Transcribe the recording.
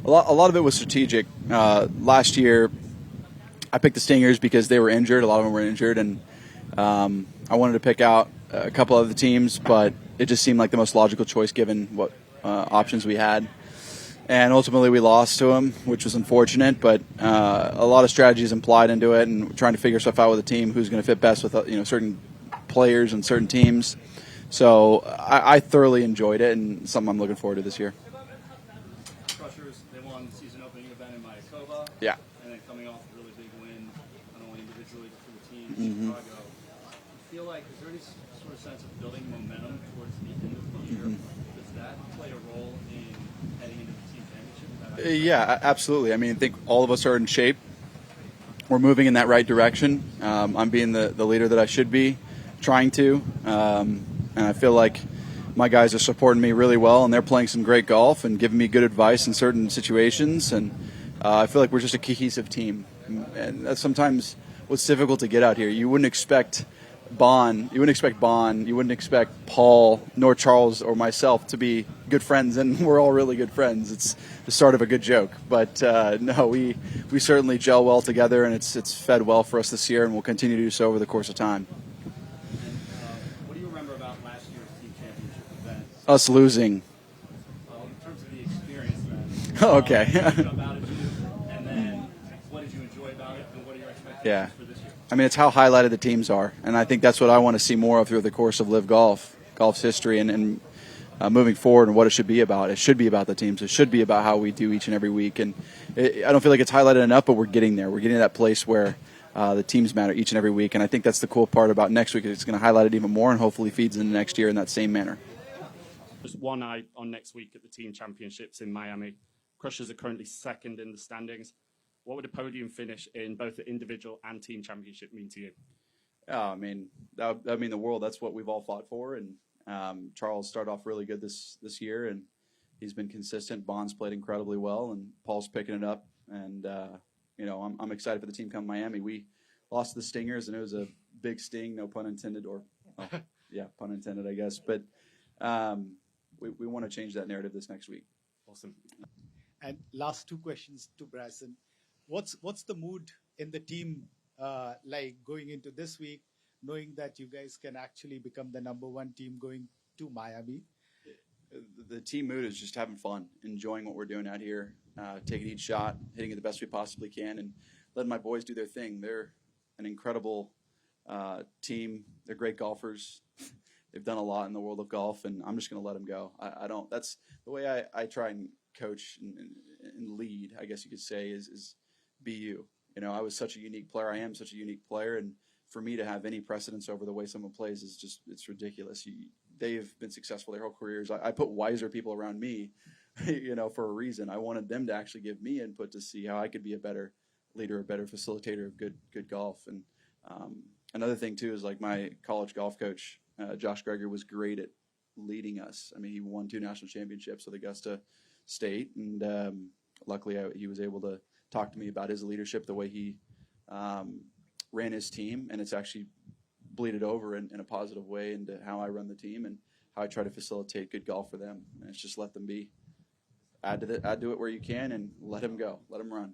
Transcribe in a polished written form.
A lot of it was strategic. Last year, I picked the Stingers because they were injured. A lot of them were injured, and I wanted to pick out a couple of the teams, but it just seemed like the most logical choice given what options we had. And ultimately, we lost to them, which was unfortunate. But a lot of strategies implied into it, and trying to figure stuff out with the team, who's going to fit best with certain players and certain teams. So I thoroughly enjoyed it, and something I'm looking forward to this year. Crushers, they won the season opening event in Mayakoba. Yeah. And then coming off a really big win, not only individually but for the team in Chicago. I feel like, is there any sort of sense of building momentum towards the end of the year? Does that play a role in heading into the team championship? Yeah, absolutely. I mean, I think all of us are in shape. We're moving in that right direction. I'm being the leader that I should be, trying to. And I feel like my guys are supporting me really well, and they're playing some great golf and giving me good advice in certain situations. And I feel like we're just a cohesive team. And that's sometimes what's difficult to get out here. You wouldn't expect Bon, you wouldn't expect Paul, nor Charles or myself to be good friends, and we're all really good friends. It's the start of a good joke. But no, we certainly gel well together, and it's fed well for us this year, and we'll continue to do so over the course of time. What do you remember about last year's team championship event? Us losing. Well, in terms of the experience, then. Okay. What jump out at you, and then what did you enjoy about it, and what are your expectations for this year? I mean, it's how highlighted the teams are, and I think that's what I want to see more of through the course of LIV golf's history, and moving forward, and what it should be about. It should be about the teams. It should be about how we do each and every week, and I don't feel like it's highlighted enough, but we're getting there. We're getting to that place where the teams matter each and every week, and I think that's the cool part about next week. It's going to highlight it even more, and hopefully feeds into next year in that same manner. Just one eye on next week at the team championships in Miami. Crushers are currently second in the standings. What would a podium finish in both the individual and team championship mean to you? I mean, that would mean the world. That's what we've all fought for. And Charles started off really good this year, and he's been consistent. Bond's played incredibly well, and Paul's picking it up. And I'm excited for the team coming to Miami. We lost to the Stingers, and it was a big sting, no pun intended, or yeah, pun intended, I guess. But we want to change that narrative this next week. Awesome. And last two questions to Bryson. What's the mood in the team like going into this week, knowing that you guys can actually become the #1 team going to Miami? The team mood is just having fun, enjoying what we're doing out here, taking each shot, hitting it the best we possibly can, and letting my boys do their thing. They're an incredible team. They're great golfers. They've done a lot in the world of golf, and I'm just going to let them go. I don't. That's the way I try and coach and lead, I guess you could say, is be you. I was such a unique player. I am such a unique player, and for me to have any precedence over the way someone plays is just, it's ridiculous. They've been successful their whole careers. I put wiser people around me, for a reason. I wanted them to actually give me input to see how I could be a better leader, a better facilitator of good golf. And another thing too is, like, my college golf coach, Josh Greger, was great at leading us. I mean, he won 2 national championships with Augusta State, and luckily he was able to talk to me about his leadership, the way he ran his team, and it's actually bleeded over in a positive way into how I run the team and how I try to facilitate good golf for them. And it's just let them be. Add to it where you can, and let them go. Let them run.